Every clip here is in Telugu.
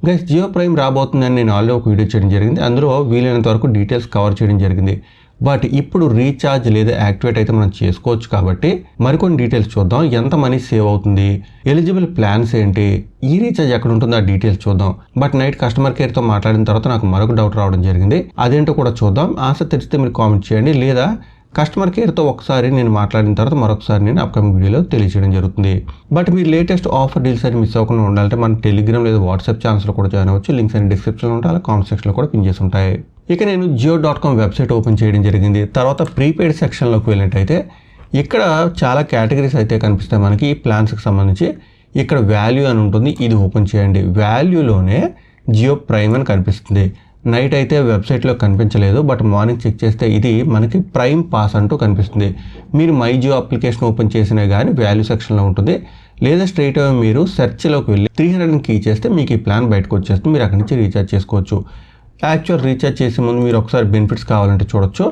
గైస్ జియో ప్రైమ్ రాబోతుందని నేను ఆల్రెడీ ఒక వీడియో చేయడం జరిగింది. అందులో వీలైనంత వరకు డీటెయిల్స్ కవర్ చేయడం జరిగింది. బట్ ఇప్పుడు రీఛార్జ్ లేదా యాక్టివేట్ అయితే మనం చేసుకోవచ్చు కాబట్టి మరికొన్ని డీటెయిల్స్ చూద్దాం. ఎంత మనీ సేవ్ అవుతుంది, ఎలిజిబుల్ ప్లాన్స్ ఏంటి, ఈ రీఛార్జ్ ఎక్కడ ఉంటుందో ఆ డీటెయిల్స్ చూద్దాం. బట్ నైట్ కస్టమర్ కేర్తో మాట్లాడిన తర్వాత నాకు మరొక డౌట్ రావడం జరిగింది. అదేంటో కూడా చూద్దాం. ఆన్సర్ తెలిస్తే మీరు కామెంట్ చేయండి, లేదా కస్టమర్ కేర్తో ఒకసారి నేను మాట్లాడిన తర్వాత మరొకసారి నేను అప్కమింగ్ వీడియోలో తెలియజేయడం జరుగుతుంది. బట్ మీరు లేటెస్ట్ ఆఫర్ డీల్స్ అని మిస్ అవ్వకుండా ఉండాలంటే మన టెలిగ్రామ్ లేదా వాట్సాప్ ఛానల్స్లో కూడా జాయిన్ అవ్వచ్చు. లింక్స్ అన్ని డిస్క్రిప్షన్లో ఉంటాయి, అలా కామెంట్ సెక్షన్లో కూడా పిన్ చేసి ఉంటాయి. ఇక నేను Jio.com వెబ్సైట్ ఓపెన్ చేయడం జరిగింది. తర్వాత ప్రీపెయిడ్ సెక్షన్లోకి వెళ్ళినట్టయితే ఇక్కడ చాలా కేటగిరీస్ అయితే కనిపిస్తాయి మనకి ఈ ప్లాన్స్కి సంబంధించి. ఇక్కడ వాల్యూ అని ఉంటుంది, ఇది ఓపెన్ చేయండి. వాల్యూలోనే జియో ప్రైమ్ అని కనిపిస్తుంది. నైట్ అయితే వెబ్సైట్లో కనిపించలేదు, బట్ మార్నింగ్ చెక్ చేస్తే ఇది మనకి ప్రైమ్ పాస్ అంటూ కనిపిస్తుంది. మీరు మై జియో అప్లికేషన్ ఓపెన్ చేసినా కానీ వాల్యూ సెక్షన్లో ఉంటుంది, లేదా స్ట్రైట్ అవే మీరు సెర్చ్లోకి వెళ్ళి 300 కీ చేస్తే మీకు ఈ ప్లాన్ బయటకు వచ్చేస్తుంది. మీరు అక్కడి నుంచి రీఛార్జ్ చేసుకోవచ్చు. యాక్చువల్ రీఛార్జ్ చేసే ముందు మీరు ఒకసారి బెనిఫిట్స్ కావాలంటే చూడొచ్చు.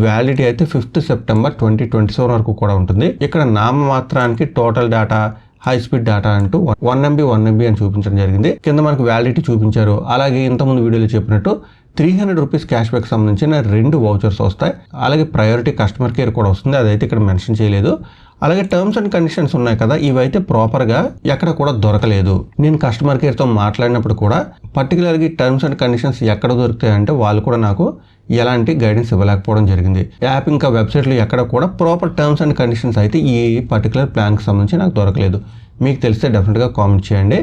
వ్యాలిడిటీ అయితే 5th సెప్టెంబర్ 2027 వరకు కూడా ఉంటుంది. ఇక్కడ నామమాత్రానికి total data, high speed data అంటూ 1 MB అని చూపించడం జరిగింది. కింద మనకు వ్యాలిడిటీ చూపించారు. అలాగే ఇంతకుముందు వీడియోలో చెప్పినట్టు 300 రూపీస్ క్యాష్ బ్యాక్ సంబంధించిన 2 వౌచర్స్ వస్తాయి. అలాగే ప్రయారిటీ కస్టమర్ కేర్ కూడా వస్తుంది, అదైతే ఇక్కడ మెన్షన్ చేయలేదు. అలాగే టర్మ్స్ అండ్ కండిషన్స్ ఉన్నాయి కదా, ఇవైతే ప్రాపర్గా ఎక్కడ కూడా దొరకలేదు. నేను కస్టమర్ కేర్తో మాట్లాడినప్పుడు కూడా పర్టికులర్గా టర్మ్స్ అండ్ కండిషన్స్ ఎక్కడ దొరుకుతాయంటే వాళ్ళు కూడా నాకు ఎలాంటి గైడెన్స్ ఇవ్వలేకపోవడం జరిగింది. యాప్ ఇంకా వెబ్సైట్లో ఎక్కడ కూడా ప్రాపర్ టర్మ్స్ అండ్ కండిషన్స్ అయితే ఈ పర్టికులర్ ప్లాన్కి సంబంధించి నాకు దొరకలేదు. మీకు తెలిస్తే డెఫినెట్గా కామెంట్ చేయండి.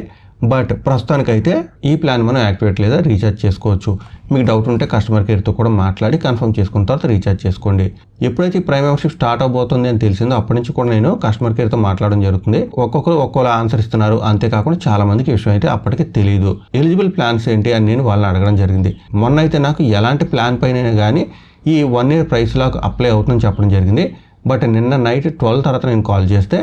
బట్ ప్రస్తుతానికైతే ఈ ప్లాన్ మనం యాక్టివేట్ లేదా రీఛార్జ్ చేసుకోవచ్చు. మీకు డౌట్ ఉంటే కస్టమర్ కేర్తో కూడా మాట్లాడి కన్ఫర్మ్ చేసుకున్న తర్వాత రీఛార్జ్ చేసుకోండి. ఎప్పుడైతే ఈ ప్రైమ్ మెంబర్షిప్ స్టార్ట్ అవబోతుంది అని తెలిసిందో అప్పటి నుంచి కూడా నేను కస్టమర్ కేర్తో మాట్లాడడం జరుగుతుంది. ఒక్కొక్కరు ఒక్కోలా ఆన్సర్ ఇస్తున్నారు. అంతేకాకుండా చాలా మందికి విషయం అయితే అప్పటికి తెలియదు. ఎలిజిబుల్ ప్లాన్స్ ఏంటి అని నేను వాళ్ళని అడగడం జరిగింది. మొన్న అయితే నాకు ఎలాంటి ప్లాన్ పైన కానీ ఈ 1 year ప్రైస్ లాక్ అప్లై అవుతుందని చెప్పడం జరిగింది. బట్ నిన్న నైట్ 12 తర్వాత నేను కాల్ చేస్తే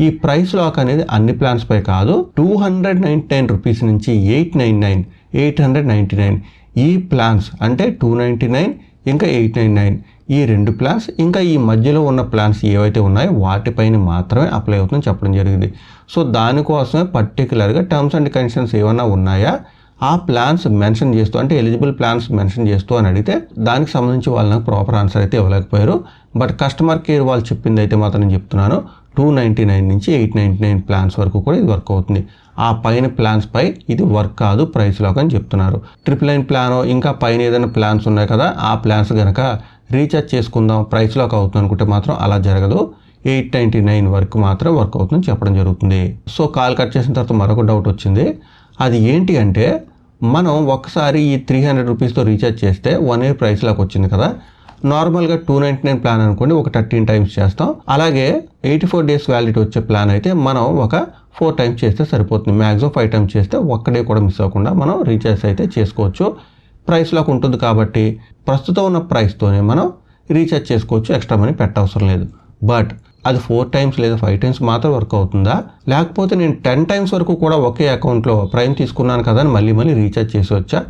ఈ ప్రైస్ లాక్ అనేది అన్ని ప్లాన్స్ పై కాదు, 299 రూపీస్ నుంచి 899 ఈ ప్లాన్స్ అంటే 299 ఇంకా 899 ఈ 2 ప్లాన్స్ ఇంకా ఈ మధ్యలో ఉన్న ప్లాన్స్ ఏవైతే ఉన్నాయో వాటిపైన మాత్రమే అప్లై అవుతుందని చెప్పడం జరిగింది. సో దానికోసమే పర్టికులర్గా టర్మ్స్ అండ్ కండిషన్స్ ఏమన్నా ఉన్నాయా ఆ ప్లాన్స్ మెన్షన్ చేస్తూ, అంటే ఎలిజిబుల్ ప్లాన్స్ మెన్షన్ చేస్తూ అని అడిగితే దానికి సంబంధించి వాళ్ళు నాకు ప్రాపర్ ఆన్సర్ అయితే ఇవ్వలేకపోయారు. బట్ కస్టమర్ కేర్ వాళ్ళు చెప్పింది అయితే మాత్రం నేను చెప్తున్నాను, 299 నుంచి 899 ప్లాన్స్ వరకు కూడా ఇది వర్క్ అవుతుంది. ఆ పైన ప్లాన్స్ పై ఇది వర్క్ కాదు, ప్రైస్ లాక్ అని చెప్తున్నారు. 999 ప్లాన్ ఇంకా పైన ఏదైనా ప్లాన్స్ ఉన్నాయి కదా, ఆ ప్లాన్స్ కనుక రీఛార్జ్ చేసుకుందాం ప్రైస్ లాక్ అవుతుంది అనుకుంటే మాత్రం అలా జరగదు. 899 వరకు మాత్రం వర్క్ అవుతుందని చెప్పడం జరుగుతుంది. సో కాల్ కట్ చేసిన తర్వాత మరొక డౌట్ వచ్చింది. అది ఏంటి అంటే మనం ఒకసారి ఈ 300 రూపీస్తో రీఛార్జ్ చేస్తే 1 year ప్రైస్ లాక్ వచ్చింది కదా, నార్మల్గా 299 ప్లాన్ అనుకోండి ఒక 13 times చేస్తాం. అలాగే 84 days వ్యాలిడిటీ వచ్చే ప్లాన్ అయితే మనం ఒక 4 times చేస్తే సరిపోతుంది. మ్యాక్సిమం 5 times చేస్తే ఒక్కడే కూడా మిస్ అవ్వకుండా మనం రీఛార్జ్ అయితే చేసుకోవచ్చు. ప్రైస్ లాక్ ఉంటుంది కాబట్టి ప్రస్తుతం ఉన్న ప్రైస్తోనే మనం రీఛార్జ్ చేసుకోవచ్చు, ఎక్స్ట్రా మనీ పెట్టవసరం లేదు. బట్ అది 4 times లేదా 5 times మాత్రం వర్క్ అవుతుందా, లేకపోతే నేను 10 times వరకు కూడా ఒకే అకౌంట్లో ప్రైమ్ తీసుకున్నాను కదా అని మళ్ళీ రీఛార్జ్ చేసి వచ్చా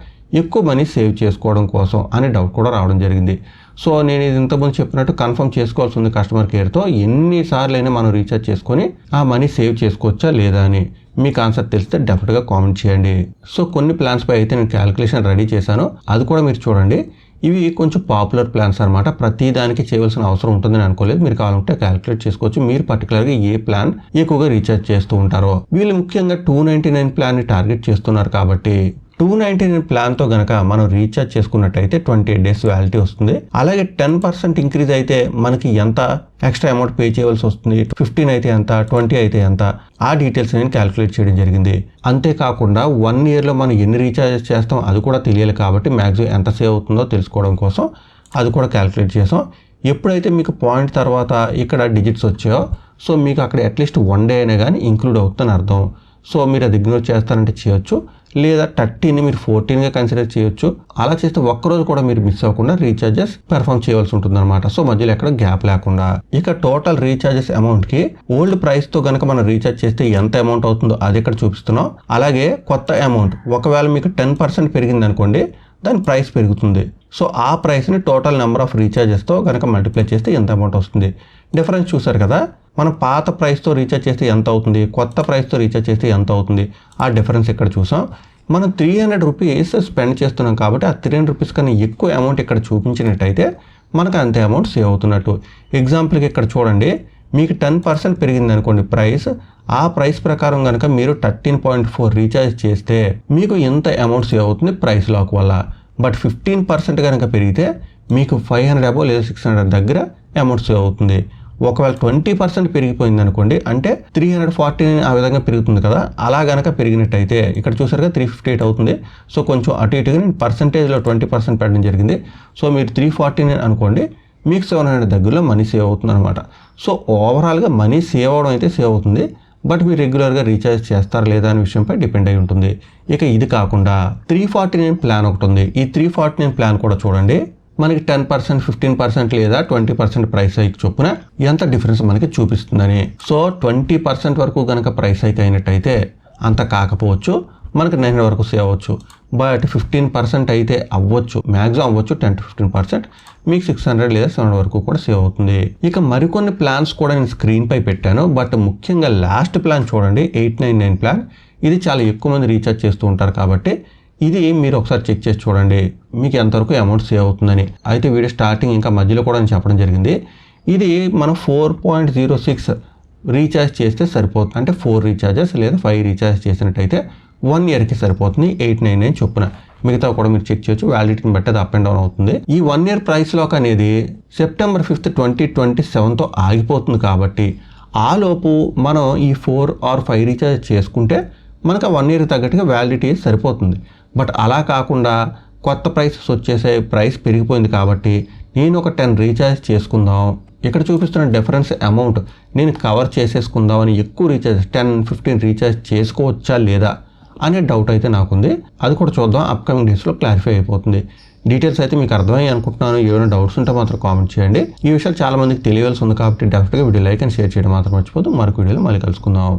ఎక్కువ మనీ సేవ్ చేసుకోవడం కోసం అనే డౌట్ కూడా రావడం జరిగింది. సో నేను ఇది ఇంతకుముందు చెప్పినట్టు కన్ఫర్మ్ చేసుకోవాల్సి ఉంది కస్టమర్ కేర్తో, ఎన్నిసార్లు అయినా మనం రీఛార్జ్ చేసుకొని ఆ మనీ సేవ్ చేసుకోవచ్చా లేదా అని. మీకు ఆన్సర్ తెలిస్తే డెఫినెట్గా కామెంట్ చేయండి. సో కొన్ని ప్లాన్స్ పై అయితే నేను క్యాలిక్యులేషన్ రెడీ చేశాను, అది కూడా మీరు చూడండి. ఇవి కొంచెం పాపులర్ ప్లాన్స్ అనమాట, ప్రతి దానికి చేయవలసిన అవసరం ఉంటుందని అనుకోలేదు. మీరు కావాలంటే క్యాలిక్యులేట్ చేసుకోవచ్చు మీరు పర్టికులర్గా ఏ ప్లాన్ ఎక్కువగా రీఛార్జ్ చేస్తూ ఉంటారో. వీళ్ళు ముఖ్యంగా 299 ప్లాన్ని టార్గెట్ చేస్తున్నారు కాబట్టి 299 ప్లాన్తో కనుక మనం రీఛార్జ్ చేసుకున్నట్టయితే 28 days వ్యాలిడిటీ వస్తుంది. అలాగే 10% ఇంక్రీజ్ అయితే మనకి ఎంత ఎక్స్ట్రా అమౌంట్ పే చేయవలసి వస్తుంది, 15 అయితే ఎంత, 20 అయితే ఎంత, ఆ డీటెయిల్స్ నేను క్యాలిక్యులేట్ చేయడం జరిగింది. అంతేకాకుండా 1 yearలో మనం ఎన్ని రీఛార్జ్ చేస్తాం అది కూడా తెలియాలి కాబట్టి మ్యాక్సిమం ఎంత సేవ్ అవుతుందో తెలుసుకోవడం కోసం అది కూడా క్యాలిక్యులేట్ చేసాం. ఎప్పుడైతే మీకు పాయింట్ తర్వాత ఇక్కడ డిజిట్స్ వచ్చాయో సో మీకు అక్కడ అట్లీస్ట్ 1 day అయినా కానీ ఇంక్లూడ్ అవుతుందని అర్థం. సో మీరు అది ఇగ్నోర్ చేస్తారంటే చేయొచ్చు, లేదా 30ని మీరు 14గా కన్సిడర్ చేయొచ్చు. అలా చేస్తే ఒక్కరోజు కూడా మీరు మిస్ అవ్వకుండా రీఛార్జెస్ పెర్ఫామ్ చేయవలసి ఉంటుంది అనమాట. సో మధ్యలో ఎక్కడ గ్యాప్ లేకుండా. ఇక టోటల్ రీఛార్జెస్ అమౌంట్కి ఓల్డ్ ప్రైస్తో కనుక మనం రీఛార్జ్ చేస్తే ఎంత అమౌంట్ అవుతుందో అది ఇక్కడ చూపిస్తున్నాం. అలాగే కొత్త అమౌంట్ ఒకవేళ మీకు 10% పెరిగింది అనుకోండి దాని ప్రైస్ పెరుగుతుంది. సో ఆ ప్రైస్ని టోటల్ నెంబర్ ఆఫ్ రీఛార్జెస్తో కనుక మల్టిప్లై చేస్తే ఎంత అమౌంట్ వస్తుంది. డిఫరెన్స్ చూసారు కదా, మనం పాత ప్రైస్తో రీఛార్జ్ చేస్తే ఎంత అవుతుంది, కొత్త ప్రైస్తో రీఛార్జ్ చేస్తే ఎంత అవుతుంది, ఆ డిఫరెన్స్ ఇక్కడ చూసాం. మనం 300 రూపీస్ స్పెండ్ చేస్తున్నాం కాబట్టి ఆ 300 రూపీస్ కన్నా ఎక్కువ అమౌంట్ ఇక్కడ చూపించినట్టయితే మనకు అంతే అమౌంట్ సేవ్ అవుతున్నట్టు. ఎగ్జాంపుల్కి ఇక్కడ చూడండి, మీకు 10% పెరిగింది అనుకోండి ప్రైస్, ఆ ప్రైస్ ప్రకారం కనుక మీరు 13.4 రీఛార్జ్ చేస్తే మీకు ఎంత అమౌంట్ సేవ్ అవుతుంది ప్రైస్ లాక్ వల్ల. బట్ 15% కనుక పెరిగితే మీకు 500 అబో లేదా 600 దగ్గర అమౌంట్ సేవ్ అవుతుంది. ఒకవేళ 20% పెరిగిపోయింది అనుకోండి, అంటే 349 ఆ విధంగా పెరుగుతుంది కదా, అలా కనుక పెరిగినట్టయితే ఇక్కడ చూసారుగా 358 అవుతుంది. సో కొంచెం అటు ఇటుగా నేను పర్సంటేజ్లో 20% పెట్టడం జరిగింది. సో మీరు 349 అనుకోండి, మీకు 700 దగ్గరలో మనీ సేవ్ అవుతుంది అనమాట. సో ఓవరాల్గా మనీ సేవ్ అవడం అయితే సేవ్ అవుతుంది, బట్ మీరు రెగ్యులర్గా రీఛార్జ్ చేస్తారా లేదా అనే విషయంపై డిపెండ్ అయి ఉంటుంది. ఇక ఇది కాకుండా 349 ప్లాన్ ఒకటి ఉంది. ఈ 349 ప్లాన్ కూడా చూడండి, మనకి 10%, 15% లేదా 20% ప్రైస్ హైక్ చొప్పున ఎంత డిఫరెన్స్ మనకి చూపిస్తుందని. సో 20% వరకు కనుక ప్రైస్ హైక్ అయినట్టయితే అంత కాకపోవచ్చు, మనకి 900 వరకు సేవ్ అవ్వచ్చు. బట్ 15% అయితే అవ్వచ్చు, మ్యాక్సిమం అవ్వచ్చు 10 to 15%, మీకు 600 లేదా 700 వరకు కూడా సేవ్ అవుతుంది. ఇక మరికొన్ని ప్లాన్స్ కూడా నేను స్క్రీన్ పై పెట్టాను, బట్ ముఖ్యంగా లాస్ట్ ప్లాన్ చూడండి, 899 ప్లాన్. ఇది చాలా ఎక్కువ మంది రీఛార్జ్ చేస్తూ ఉంటారు కాబట్టి ఇది మీరు ఒకసారి చెక్ చేసి చూడండి మీకు ఎంతవరకు అమౌంట్ సేవ్ అవుతుందని. అయితే వీడియో స్టార్టింగ్ ఇంకా మధ్యలో కూడా నేను చెప్పడం జరిగింది, ఇది మనం 4.06 రీఛార్జ్ చేస్తే సరిపోతుంది. అంటే 4 రీఛార్జెస్ లేదా 5 రీఛార్జ్ చేసినట్టయితే 1 ఇయర్కి సరిపోతుంది 899 చొప్పున. మిగతా కూడా మీరు చెక్ చేయొచ్చు, వ్యాలిడిటీని బట్టి అది అప్ అండ్ డౌన్ అవుతుంది. ఈ 1 ఇయర్ ప్రైస్ లాక్ అనేది September 5th, 2027తో ఆగిపోతుంది కాబట్టి ఆలోపు మనం ఈ 4 or 5 రీఛార్జ్ చేసుకుంటే మనకు 1 ఇయర్ తగ్గట్టుగా వ్యాలిడిటీ సరిపోతుంది. బట్ అలా కాకుండా కొత్త ప్రైసెస్ వచ్చేసాయి, ప్రైస్ పెరిగిపోయింది కాబట్టి నేను ఒక 10 రీఛార్జ్ చేసుకుందాం, ఇక్కడ చూపిస్తున్న డిఫరెన్స్ అమౌంట్ నేను కవర్ చేసేసుకుందాం అని ఎక్కువ రీఛార్జ్ 10-15 రీఛార్జ్ చేసుకోవచ్చా లేదా అనే డౌట్ అయితే నాకుంది. అది కూడా చూద్దాం, అప్కమింగ్ డేస్లో క్లారిఫై అయిపోతుంది. డీటెయిల్స్ అయితే మీకు అర్థమయ్యి అనుకుంటున్నాను. ఏమైనా డౌట్స్ ఉంటే మాత్రం కామెంట్ చేయండి. ఈ విషయాలు చాలా మందికి తెలియాల్సి ఉంది కాబట్టి డెఫినెట్గా వీడియో లైక్ అండ్ షేర్ చేయడం మాత్రం మర్చిపోదు. మరొక వీడియోలో మళ్ళీ కలుసుకుందాం.